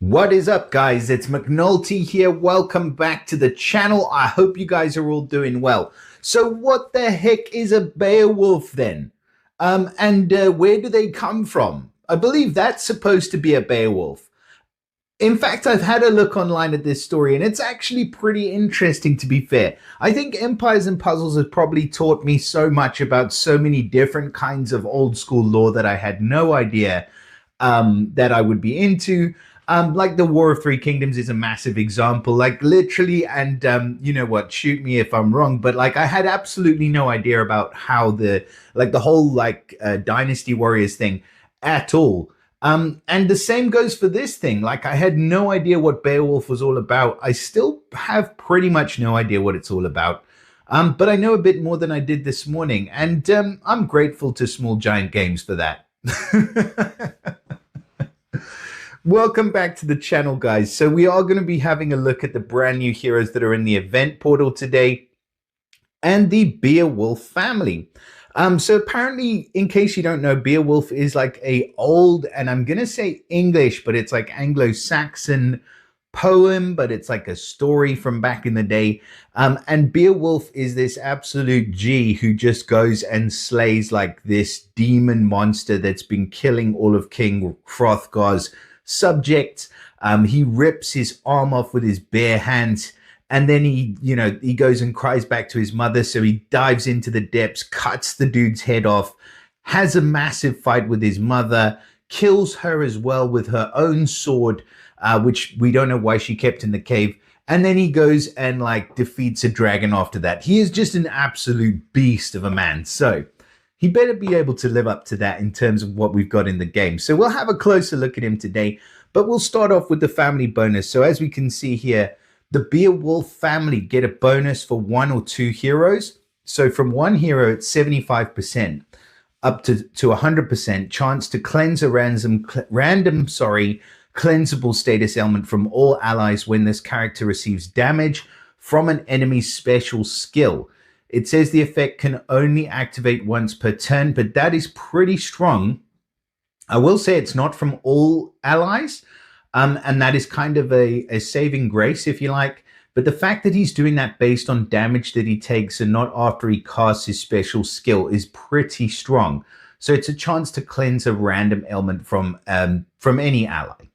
What is up, guys? It's McNulty here. Welcome back to the channel. I hope you guys are all doing well. So what the heck is a Beowulf then? And where do they come from? I believe that's supposed to be a Beowulf. In fact, I've had a look online at this story, and it's actually pretty interesting, to be fair. I think Empires and Puzzles has probably taught me so much about so many different kinds of old school lore that I had no idea that I would be into. Like the War of Three Kingdoms is a massive example, like literally, and you know what, shoot me if I'm wrong, but like I had absolutely no idea about how the whole Dynasty Warriors thing at all. And the same goes for this thing. Like I had no idea what Beowulf was all about. I still have pretty much no idea what it's all about. But I know a bit more than I did this morning, and I'm grateful to Small Giant Games for that. Welcome back to the channel, guys. So we are going to be having a look at the brand new heroes that are in the event portal today and the Beowulf family. So apparently, in case you don't know, Beowulf is like a old, and I'm going to say English, but it's like Anglo-Saxon poem, but it's like a story from back in the day. And Beowulf is this absolute G who just goes and slays like this demon monster that's been killing all of King Hrothgar's subjects. He rips his arm off with his bare hands, and then he goes and cries back to his mother. So he dives into the depths, cuts the dude's head off, has a massive fight with his mother, kills her as well with her own sword, which we don't know why she kept in the cave. And then he goes and like defeats a dragon after that. He is just an absolute beast of a man. So he better be able to live up to that in terms of what we've got in the game. So we'll have a closer look at him today, but we'll start off with the family bonus. So as we can see here, the Beowulf family get a bonus for 1 or 2 heroes. So from 1 hero, it's 75% up to 100% chance to cleanse a random cleansable status element from all allies when this character receives damage from an enemy's special skill. It says the effect can only activate once per turn, but that is pretty strong. I will say it's not from all allies, and that is kind of a saving grace, if you like. But the fact that he's doing that based on damage that he takes and not after he casts his special skill is pretty strong. So it's a chance to cleanse a random element from any ally.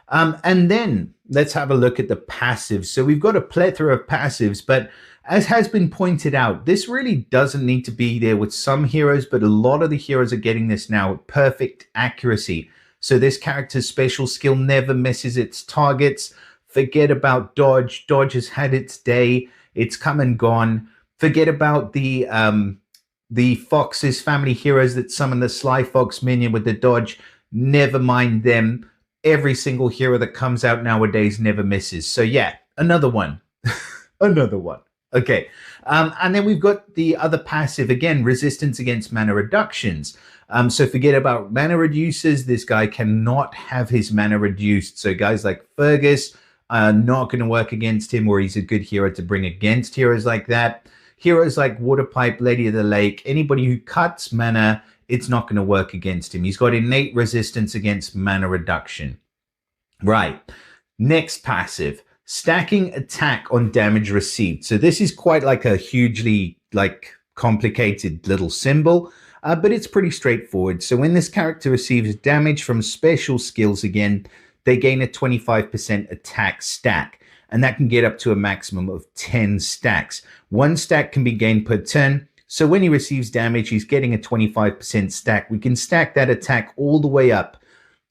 And then let's have a look at the passives. So we've got a plethora of passives, but as has been pointed out, this really doesn't need to be there with some heroes, but a lot of the heroes are getting this now with perfect accuracy. So this character's special skill never misses its targets. Forget about dodge. Dodge has had its day. It's come and gone. Forget about the Fox's family heroes that summon the Sly Fox minion with the dodge. Never mind them. Every single hero that comes out nowadays never misses. So yeah, another one. Another one. Okay, and then we've got the other passive, again, resistance against mana reductions. So forget about mana reducers. This guy cannot have his mana reduced. So guys like Fergus are not going to work against him, or he's a good hero to bring against heroes like that. Heroes like Waterpipe, Lady of the Lake, anybody who cuts mana, it's not going to work against him. He's got innate resistance against mana reduction. Right, next passive. Stacking attack on damage received. So this is quite like a hugely complicated little symbol, but it's pretty straightforward. So when this character receives damage from special skills again, they gain a 25% attack stack, and that can get up to a maximum of 10 stacks. 1 stack can be gained per turn. So when he receives damage, he's getting a 25% stack. We can stack that attack all the way up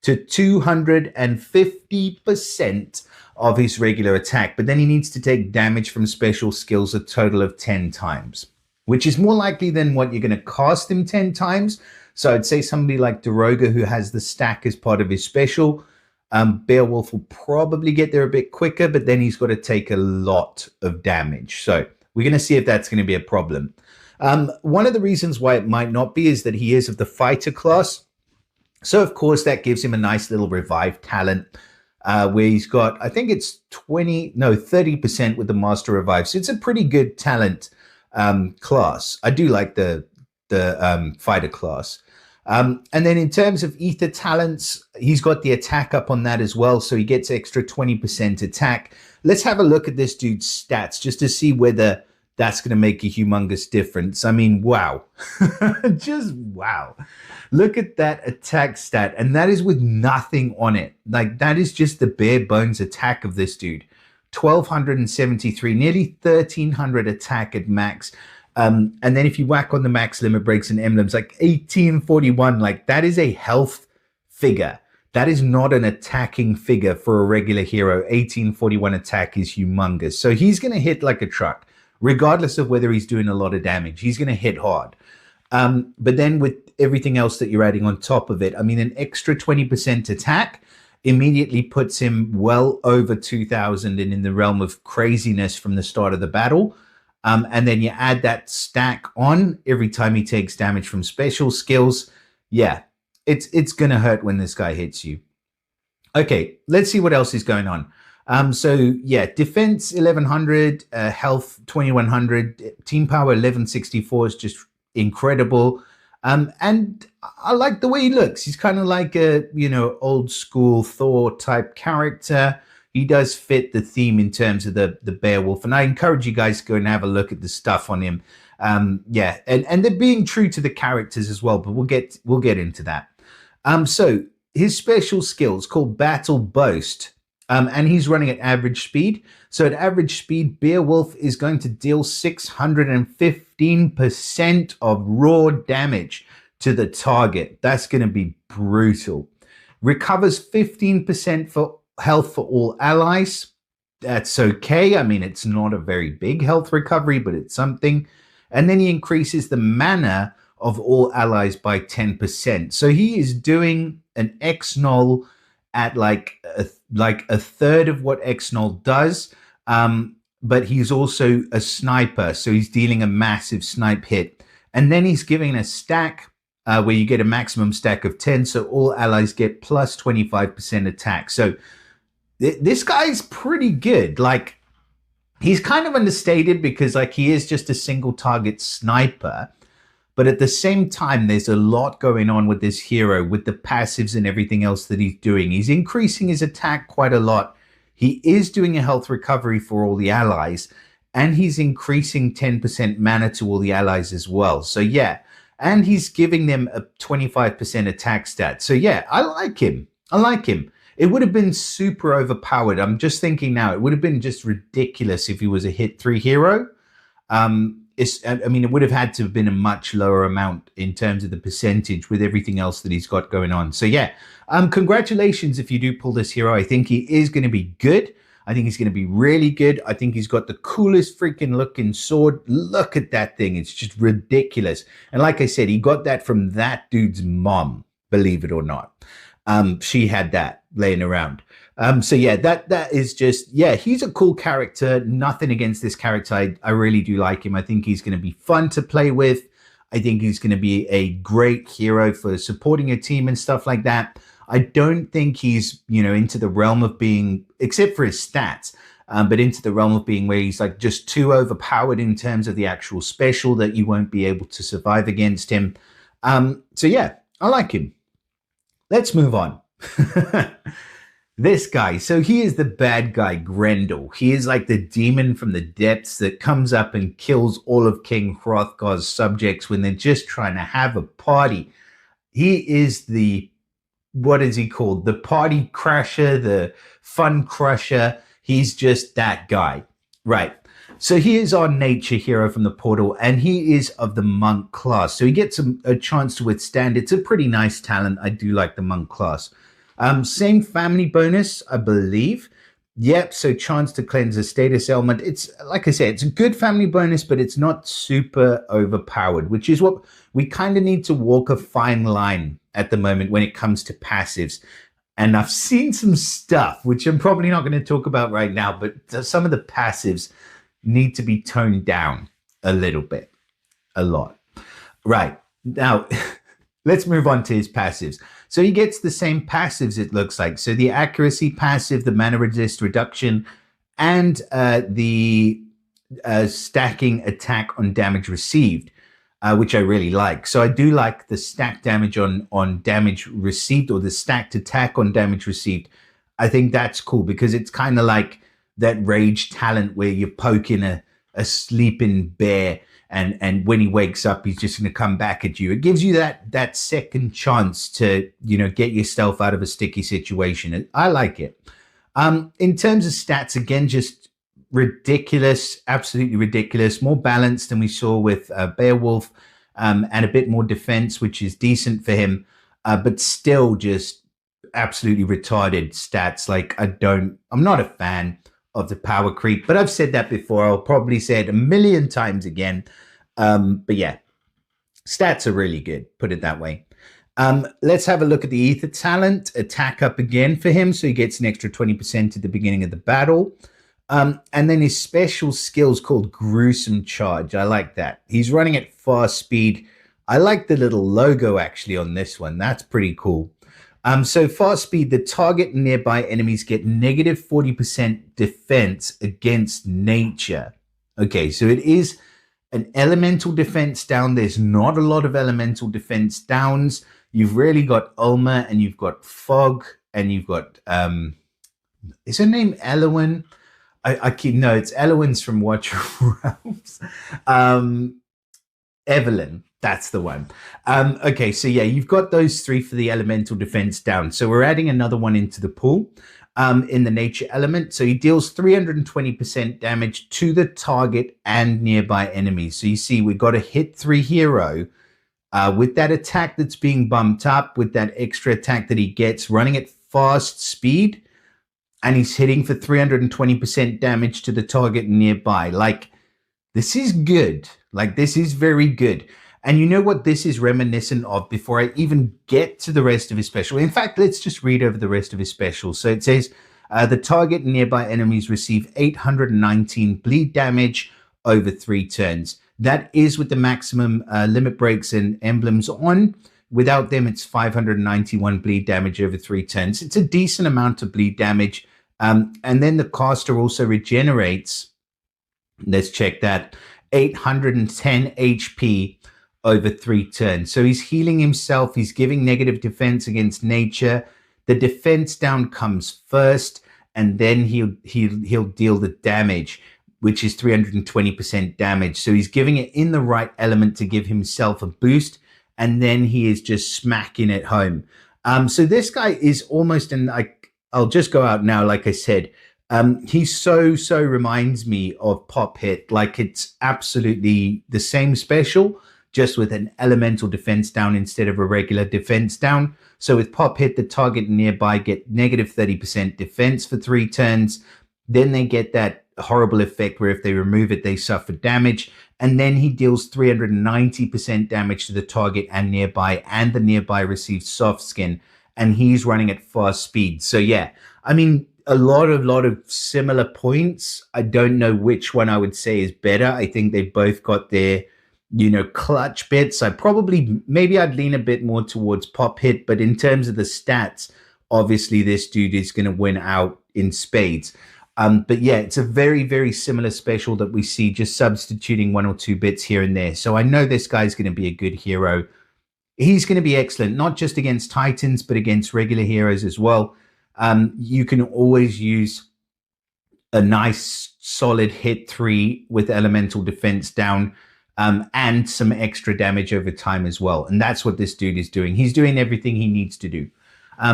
to 250% of his regular attack, but then he needs to take damage from special skills a total of 10 times, which is more likely than what you're going to cast him 10 times. So I'd say somebody like Daroga, who has the stack as part of his special, Beowulf will probably get there a bit quicker, but then he's got to take a lot of damage. So we're going to see if that's going to be a problem. One of the reasons why it might not be is that he is of the fighter class. So of course that gives him a nice little revive talent, where he's got, I think it's 30% with the Master Revive. So it's a pretty good talent class. I do like the fighter class. And then in terms of ether talents, he's got the attack up on that as well. So he gets extra 20% attack. Let's have a look at this dude's stats just to see whether that's going to make a humongous difference. I mean, wow. Just wow. Look at that attack stat. And that is with nothing on it. Like, that is just the bare bones attack of this dude. 1,273, nearly 1,300 attack at max. And then if you whack on the max limit breaks and emblems, like 1841, like that is a health figure. That is not an attacking figure for a regular hero. 1841 attack is humongous. So he's going to hit like a truck, regardless of whether he's doing a lot of damage. He's going to hit hard. But then with everything else that you're adding on top of it, I mean, an extra 20% attack immediately puts him well over 2,000 and in the realm of craziness from the start of the battle. And then you add that stack on every time he takes damage from special skills. Yeah, it's going to hurt when this guy hits you. Okay, let's see what else is going on. So yeah, defense 1,100, health 2,100, team power 1,164 is just incredible. And I like the way he looks. He's kind of like a, old school Thor type character. He does fit the theme in terms of the Beowulf. And I encourage you guys to go and have a look at the stuff on him. Yeah, and they're being true to the characters as well, but we'll get into that. So his special skill is called Battle Boast. And he's running at average speed. So at average speed, Beowulf is going to deal 615% of raw damage to the target. That's going to be brutal. Recovers 15% for health for all allies. That's okay. I mean, it's not a very big health recovery, but it's something. And then he increases the mana of all allies by 10%. So he is doing an X-Null at like a third of what X-Null does. But he's also a sniper. So he's dealing a massive snipe hit. And then he's giving a stack where you get a maximum stack of 10. So all allies get plus 25% attack. So this guy's pretty good. Like, he's kind of understated because like he is just a single target sniper. But at the same time, there's a lot going on with this hero, with the passives and everything else that he's doing. He's increasing his attack quite a lot. He is doing a health recovery for all the allies, and he's increasing 10% mana to all the allies as well. So yeah, and he's giving them a 25% attack stat. So yeah, I like him. I like him. It would have been super overpowered. I'm just thinking now, it would have been just ridiculous if he was a hit 3 hero. I mean, it would have had to have been a much lower amount in terms of the percentage with everything else that he's got going on. So yeah, congratulations if you do pull this hero. I think he is going to be good. I think he's going to be really good. I think he's got the coolest freaking looking sword. Look at that thing. It's just ridiculous. And like I said, he got that from that dude's mom, believe it or not. She had that laying around. So yeah, that is just, yeah, he's a cool character. Nothing against this character. I really do like him. I think he's going to be fun to play with. I think he's going to be a great hero for supporting a team and stuff like that. I don't think he's, into the realm of being, except for his stats, but into the realm of being where he's like just too overpowered in terms of the actual special that you won't be able to survive against him. So yeah, I like him. Let's move on. This guy, so he is the bad guy, Grendel. He is like the demon from the depths that comes up and kills all of King Hrothgar's subjects when they're just trying to have a party. He is the, what is he called? The party crasher, the fun crusher. He's just that guy. Right. So he is our nature hero from the portal, and he is of the monk class. So he gets a chance to withstand. It's a pretty nice talent. I do like the monk class. Same family bonus, I believe. Yep, so chance to cleanse a status element. It's, like I said, it's a good family bonus, but it's not super overpowered, which is what we kind of need to walk a fine line at the moment when it comes to passives. And I've seen some stuff, which I'm probably not going to talk about right now, but some of the passives need to be toned down a little bit, a lot. Right, now, let's move on to his passives. So he gets the same passives, it looks like. So the accuracy passive, the mana resist reduction, and the stacking attack on damage received. which I really like. So I do like the stack damage on damage received, or the stacked attack on damage received. I think that's cool because it's kind of like that rage talent where you're poking a sleeping bear, and when he wakes up, he's just going to come back at you. It gives you that second chance to, you know, get yourself out of a sticky situation. I like it. In terms of stats, again, just ridiculous, absolutely ridiculous. More balanced than we saw with Beowulf, and a bit more defense, which is decent for him, but still just absolutely retarded stats. Like, I'm not a fan of the power creep, but I've said that before. I'll probably say it a million times again. But yeah, stats are really good, put it that way. Let's have a look at the ether talent. Attack up again for him, so he gets an extra 20% at the beginning of the battle. And then his special skill's called Gruesome Charge. I like that. He's running at fast speed. I like the little logo actually on this one. That's pretty cool. So fast speed, the target and nearby enemies get negative 40% defense against nature. Okay, so it is an elemental defense down. There's not a lot of elemental defense downs. You've really got Ulmer, and you've got Fog, and you've got, is her name Elowin? No, it's Elowin's from Watch Realms. Evelyn. That's the one. Okay, so yeah, you've got those three for the elemental defense down. So we're adding another one into the pool in the nature element. So he deals 320% damage to the target and nearby enemies. So you see, we've got a hit 3 hero with that attack that's being bumped up, with that extra attack that he gets running at fast speed, and he's hitting for 320% damage to the target nearby. Like, this is good. Like, this is very good. And you know what this is reminiscent of before I even get to the rest of his special? In fact, let's just read over the rest of his special. So it says, the target and nearby enemies receive 819 bleed damage over 3 turns. That is with the maximum limit breaks and emblems on. Without them, it's 591 bleed damage over 3 turns. It's a decent amount of bleed damage. And then the caster also regenerates, let's check that, 810 HP over 3 turns. So he's healing himself. He's giving negative defense against nature. The defense down comes first, and then he'll deal the damage, which is 320% damage. So he's giving it in the right element to give himself a boost, and then he is just smacking it home. So this guy is almost I'll just go out now, like I said. He so reminds me of Pop Hit. Like, it's absolutely the same special, just with an elemental defense down instead of a regular defense down. So with Pop Hit, the target nearby get negative 30% defense for 3 turns. Then they get that horrible effect where if they remove it, they suffer damage. And then he deals 390% damage to the target and nearby, and the nearby receives soft skin, and he's running at fast speed. So yeah, I mean, a lot of similar points. I don't know which one I would say is better. I think they've both got their, you know, clutch bits. Maybe I'd lean a bit more towards Pop Hit, but in terms of the stats, obviously this dude is going to win out in spades. But yeah, it's a very, very similar special that we see, just substituting 1 or 2 bits here and there. So I know this guy's going to be a good hero. He's going to be excellent, not just against Titans, but against regular heroes as well. You can always use a nice solid hit 3 with elemental defense down, and some extra damage over time as well. And that's what this dude is doing. He's doing everything he needs to do.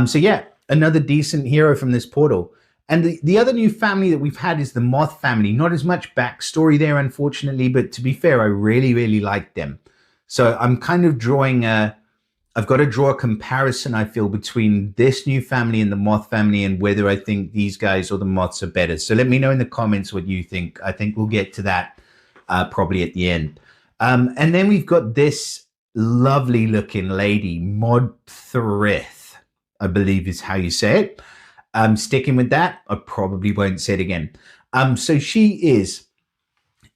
So yeah, another decent hero from this portal. And the other new family that we've had is the Moth family. Not as much backstory there, unfortunately, but to be fair, I really, really like them. So I'm kind of I've got to draw a comparison, I feel, between this new family and the Moth family, and whether I think these guys or the Moths are better. So let me know in the comments what you think. I think we'll get to that probably at the end. And then we've got this lovely looking lady, Modthryth, I believe is how you say it. I'm sticking with that. I probably won't say it again. So she is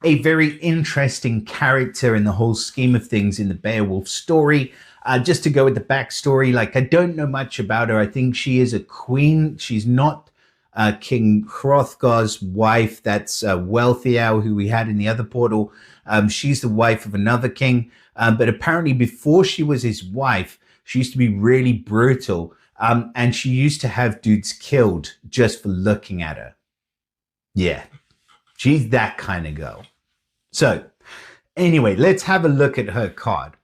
a very interesting character in the whole scheme of things in the Beowulf story. Just to go with the backstory, like, I don't know much about her. I think she is a queen. She's not King Hrothgar's wife, that's Wealthiel, who we had in the other portal. She's the wife of another king. But apparently before she was his wife, she used to be really brutal. And she used to have dudes killed just for looking at her. Yeah, she's that kind of girl. So anyway, let's have a look at her card.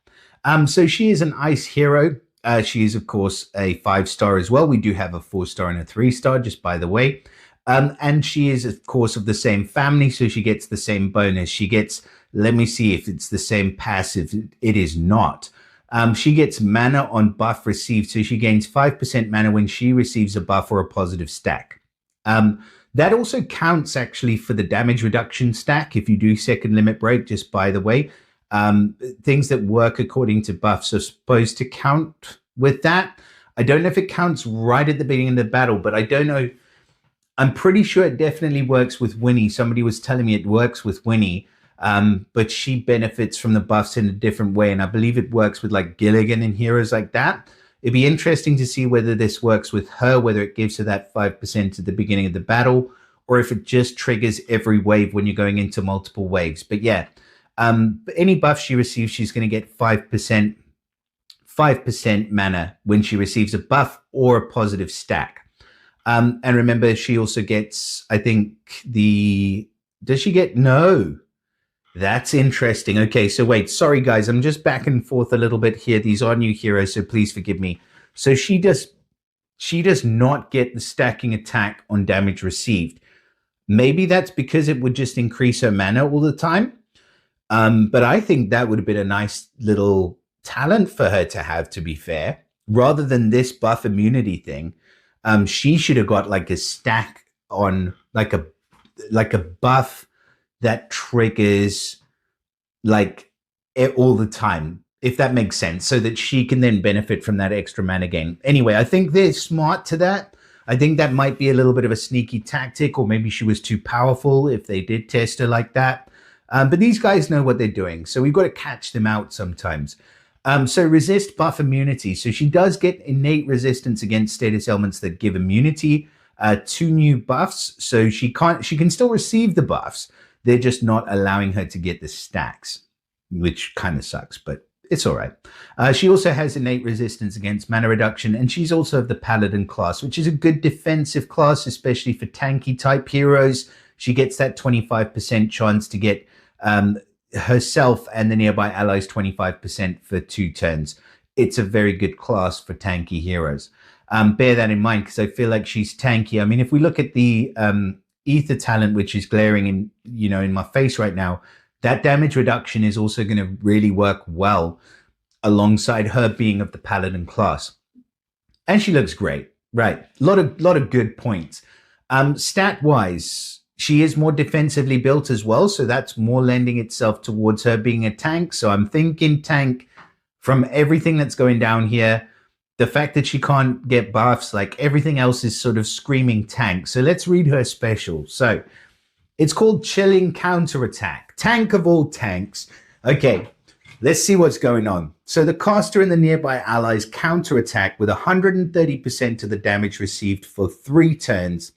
So she is an ice hero. She is, of course, a 5-star as well. We do have a 4-star and a 3-star, just by the way. And she is, of course, of the same family, so she gets the same bonus. She gets, let me see if it's the same passive. It is not. She gets mana on buff received, so she gains 5% mana when she receives a buff or a positive stack. That also counts, actually, for the damage reduction stack if you do second limit break, just by the way. Things that work according to buffs are supposed to count with that. I don't know if it counts right at the beginning of the battle, but I don't know. I'm pretty sure it definitely works with Winnie. Somebody was telling me it works with Winnie, but she benefits from the buffs in a different way. And I believe it works with like Gilligan and heroes like that. It'd be interesting to see whether this works with her, whether it gives her that 5% at the beginning of the battle, or if it just triggers every wave when you're going into multiple waves. But yeah, any buff she receives, she's going to get 5% mana when she receives a buff or a positive stack. And remember, she also gets, I think, does she get? No. That's interesting. Okay, so wait, sorry guys, I'm just back and forth a little bit here. These are new heroes, so please forgive me. So she does not get the stacking attack on damage received. Maybe that's because it would just increase her mana all the time. But I think that would have been a nice little talent for her to have, to be fair, rather than this buff immunity thing. She should have got like a stack on like a buff that triggers like all the time, if that makes sense, so that she can then benefit from that extra mana gain. Anyway, I think they're smart to that. I think that might be a little bit of a sneaky tactic, or maybe she was too powerful if they did test her like that. But these guys know what they're doing, so we've got to catch them out sometimes. So resist buff immunity. So she does get innate resistance against status elements that give immunity. 2 new buffs, so she can still receive the buffs. They're just not allowing her to get the stacks, which kind of sucks, but it's all right. She also has innate resistance against mana reduction, and she's also of the Paladin class, which is a good defensive class, especially for tanky type heroes. She gets that 25% chance to get herself and the nearby allies 25% for 2 turns. It's a very good class for tanky heroes. Bear that in mind, because I feel like she's tanky. I mean, if we look at the ether talent, which is glaring in my face right now, that damage reduction is also going to really work well alongside her being of the Paladin class. And she looks great, right? A lot of good points. Stat wise, she is more defensively built as well, so that's more lending itself towards her being a tank. So I'm thinking tank from everything that's going down here. The fact that she can't get buffs, like everything else is sort of screaming tank. So let's read her special. So it's called Chilling Counterattack. Tank of all tanks. Okay, let's see what's going on. So the caster and the nearby allies counterattack with 130% of the damage received for 3 turns.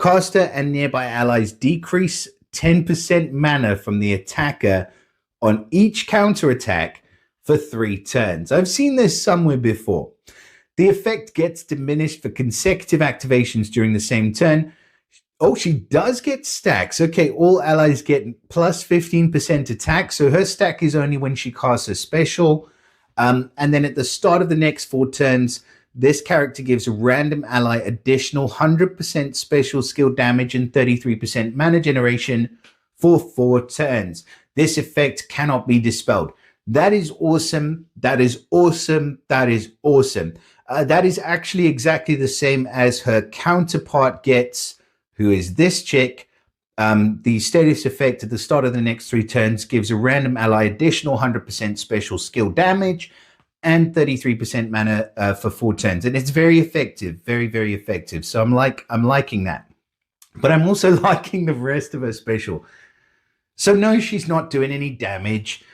Caster and nearby allies decrease 10% mana from the attacker on each counterattack for 3 turns. I've seen this somewhere before. The effect gets diminished for consecutive activations during the same turn. Oh, she does get stacks. Okay, all allies get plus 15% attack. So her stack is only when she casts a special. And then at the start of the next 4 turns, this character gives a random ally additional 100% special skill damage and 33% mana generation for 4 turns. This effect cannot be dispelled. That is awesome. That is awesome. That is awesome. That is actually exactly the same as her counterpart gets, who is this chick. The status effect at the start of the next 3 turns gives a random ally additional 100% special skill damage and 33% mana for 4 turns. And it's very effective, very, very effective. So I'm liking that. But I'm also liking the rest of her special. So no, she's not doing any damage,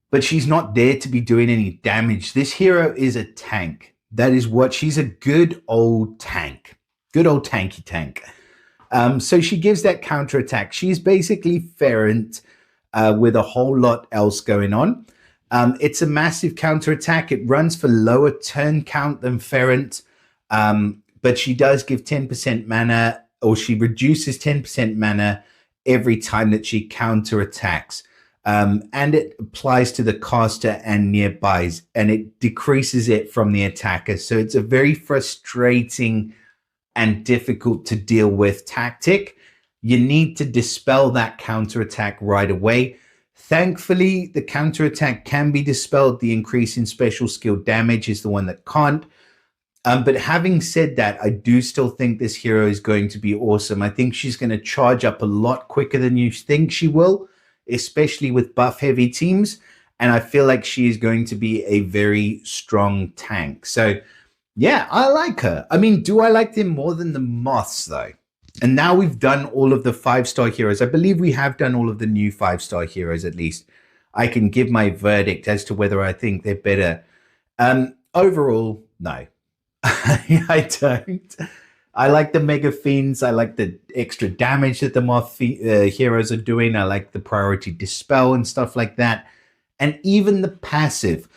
but she's not there to be doing any damage. This hero is a tank. That is what she's a good old tank. Good old tanky tank. So she gives that counterattack. She's basically Ferrant with a whole lot else going on. It's a massive counterattack. It runs for lower turn count than Ferrant, but she does give 10% mana, or she reduces 10% mana every time that she counterattacks. And it applies to the caster and nearbys, and it decreases it from the attacker. So it's a very frustrating and difficult to deal with tactic. You need to dispel that counterattack right away. Thankfully, the counterattack can be dispelled. The increase in special skill damage is the one that can't. But having said that, I do still think this hero is going to be awesome. I think she's going to charge up a lot quicker than you think she will, especially with buff-heavy teams. And I feel like she is going to be a very strong tank. So, yeah, I like her. I mean, do I like them more than the Moths, though? And now we've done all of the 5-star heroes. I believe we have done all of the new 5-star heroes, at least. I can give my verdict as to whether I think they're better. Overall, no. I don't. I like the Mega Fiends. I like the extra damage that the Moth heroes are doing. I like the priority dispel and stuff like that. And even the passive,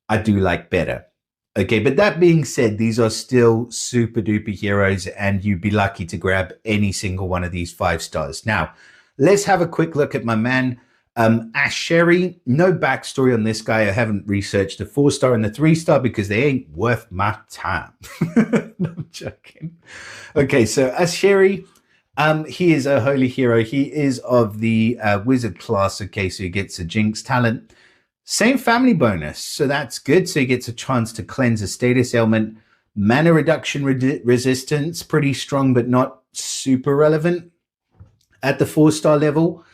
I do like better. Okay, but that being said, these are still super duper heroes, and you'd be lucky to grab any single one of these 5 stars. Now, let's have a quick look at my man, Aeschere. No backstory on this guy. I haven't researched the 4-star and the 3-star because they ain't worth my time. No, I'm joking. Okay, so Aeschere, he is a holy hero. He is of the wizard class. Okay, so he gets a Jinx talent. Same family bonus, so that's good. So he gets a chance to cleanse a status ailment. Mana reduction resistance, pretty strong, but not super relevant at the 4-star level.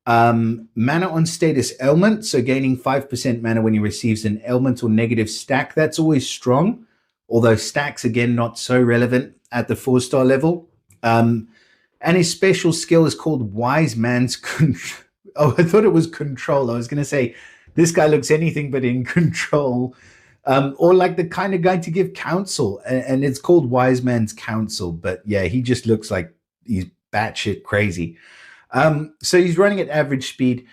Mana on status ailment, so gaining 5% mana when he receives an ailment or negative stack. That's always strong, although stacks, again, not so relevant at the 4-star level. And his special skill is called Wise Man's Control. Oh, I thought it was Control. I was going to say, this guy looks anything but in control, or like the kind of guy to give counsel, and it's called Wise Man's Counsel. But yeah, he just looks like he's batshit crazy. So he's running at average speed,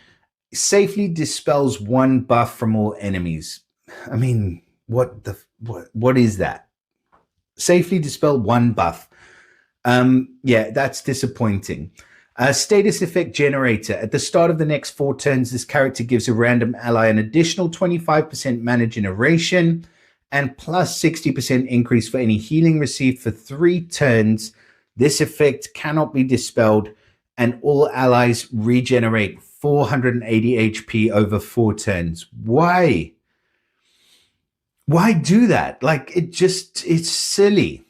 safely dispels 1 buff from all enemies. I mean, what is that? Safely dispel 1 buff. Yeah, that's disappointing. Status effect generator. At the start of the next 4 turns, this character gives a random ally an additional 25% mana generation and plus 60% increase for any healing received for 3 turns. This effect cannot be dispelled, and all allies regenerate 480 HP over 4 turns. Why? Why do that? Like, it's silly.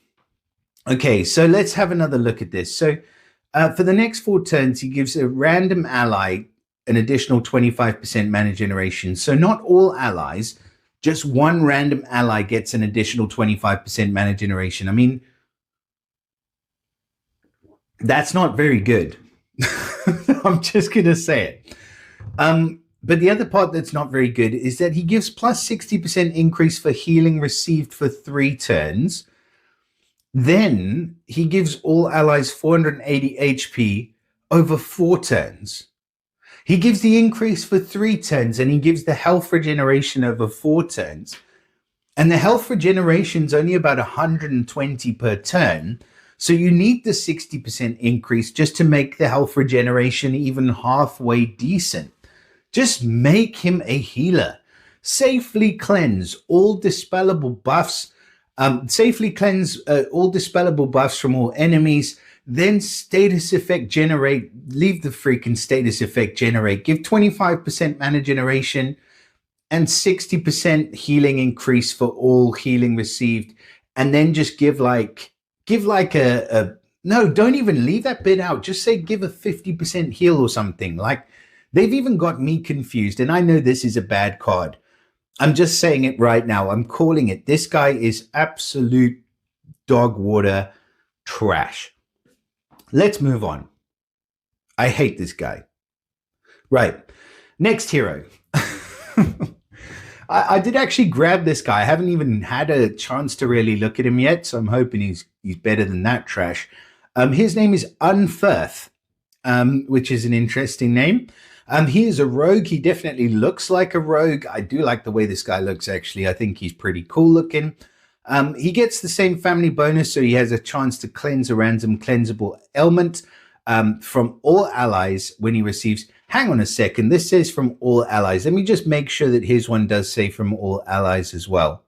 Okay, so let's have another look at this. So for the next 4 turns, he gives a random ally an additional 25% mana generation. So not all allies, just 1 random ally gets an additional 25% mana generation. I mean, that's not very good. I'm just going to say it. But the other part that's not very good is that he gives plus 60% increase for healing received for 3 turns. Then he gives all allies 480 HP over 4 turns. He gives the increase for 3 turns, and he gives the health regeneration over 4 turns. And the health regeneration is only about 120 per turn. So you need the 60% increase just to make the health regeneration even halfway decent. Just make him a healer. Safely cleanse all dispellable buffs. Safely cleanse all dispellable buffs from all enemies. Then status effect generate. Leave the freaking status effect generate. Give 25% mana generation and 60% healing increase for all healing received. And then just give like a no, don't even leave that bit out. Just say give a 50% heal or something. Like, they've even got me confused. And I know this is a bad card. I'm just saying it right now. I'm calling it. This guy is absolute dog water trash. Let's move on. I hate this guy. Right. Next hero. I did actually grab this guy. I haven't even had a chance to really look at him yet, so I'm hoping he's better than that trash. His name is Unferth, which is an interesting name. He is a rogue. He definitely looks like a rogue. I do like the way this guy looks, actually. I think he's pretty cool looking. He gets the same family bonus, so he has a chance to cleanse a random cleansable ailment from all allies when he receives... Hang on a second. This says from all allies. Let me just make sure that his one does say from all allies as well.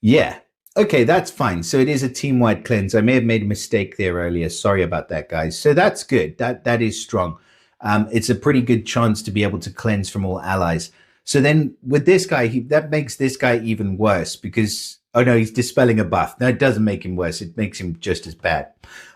Yeah. Okay, that's fine. So it is a team-wide cleanse. I may have made a mistake there earlier. Sorry about that, guys. So that's good. That is strong. It's a pretty good chance to be able to cleanse from all allies. So then with this guy, that makes this guy even worse because... Oh, no, he's dispelling a buff. No, it doesn't make him worse. It makes him just as bad.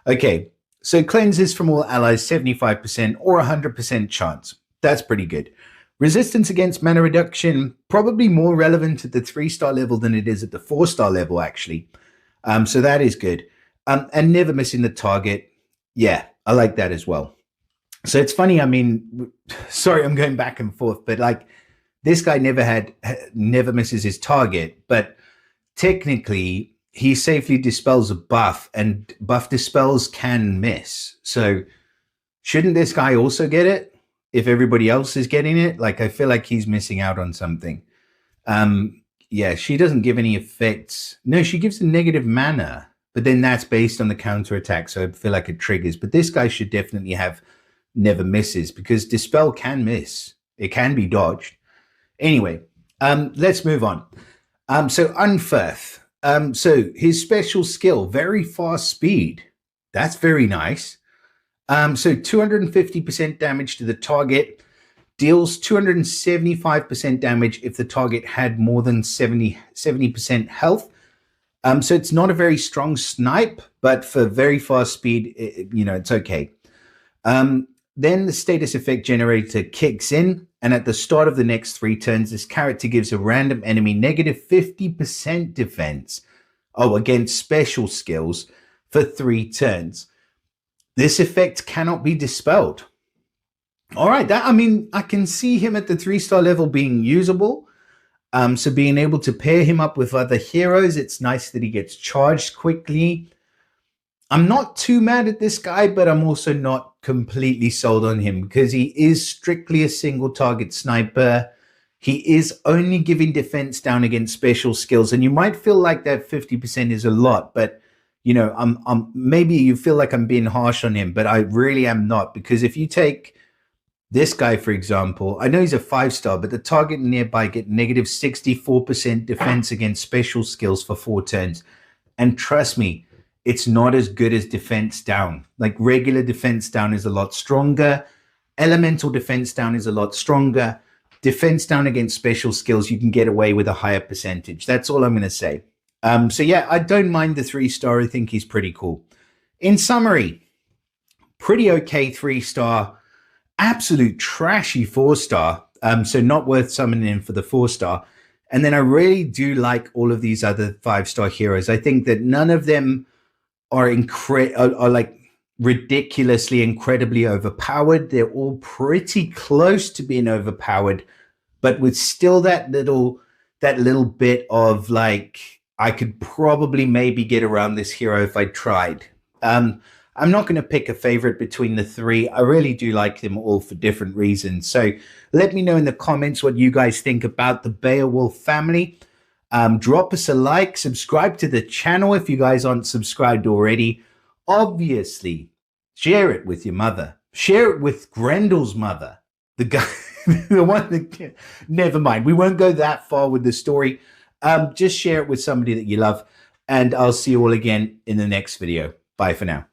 Okay, so cleanses from all allies, 75% or 100% chance. That's pretty good. Resistance against mana reduction, probably more relevant at the 3-star level than it is at the 4-star level, actually. So that is good. And never missing the target. Yeah, I like that as well. So it's funny, I mean, sorry, I'm going back and forth, but like this guy never misses his target, but technically he safely dispels a buff, and buff dispels can miss. So shouldn't this guy also get it if everybody else is getting it? Like, I feel like he's missing out on something. Yeah, she doesn't give any effects. No, she gives a negative mana, but then that's based on the counter attack. So I feel like it triggers, but this guy should definitely have never misses because dispel can miss. It can be dodged. Anyway, let's move on. So Unferth. So his special skill, very fast speed. That's very nice. So 250% damage to the target, deals 275% damage if the target had more than 70% health. So it's not a very strong snipe, but for very fast speed, it's okay. Then the status effect generator kicks in, and at the start of the next 3 turns, this character gives a random enemy negative 50% defense against special skills for 3 turns. This effect cannot be dispelled. All right, I can see him at the 3-star level being usable. So being able to pair him up with other heroes, it's nice that he gets charged quickly. I'm not too mad at this guy, but I'm also not completely sold on him because he is strictly a single target sniper. He is only giving defense down against special skills, and you might feel like that 50% is a lot, but I'm maybe you feel like I'm being harsh on him, but I really am not, because if you take this guy, for example, I know he's a 5-star, but the target nearby get negative 64% defense against special skills for 4 turns. And trust me, it's not as good as defense down. Like regular defense down is a lot stronger. Elemental defense down is a lot stronger. Defense down against special skills, you can get away with a higher percentage. That's all I'm going to say. So yeah, I don't mind the 3-star. I think he's pretty cool. In summary, pretty okay 3-star, absolute trashy 4-star. So not worth summoning in for the 4-star. And then I really do like all of these other 5-star heroes. I think that none of them are like ridiculously incredibly overpowered. They're all pretty close to being overpowered, but with still that little bit of like, I could probably maybe get around this hero if I tried. I'm not going to pick a favorite between the 3. I really do like them all for different reasons. So let me know in the comments what you guys think about the Beowulf family. Drop us a like, subscribe to the channel if you guys aren't subscribed already. Obviously, share it with your mother. Share it with Grendel's mother. The guy, the one that, never mind. We won't go that far with the story. Just share it with somebody that you love. And I'll see you all again in the next video. Bye for now.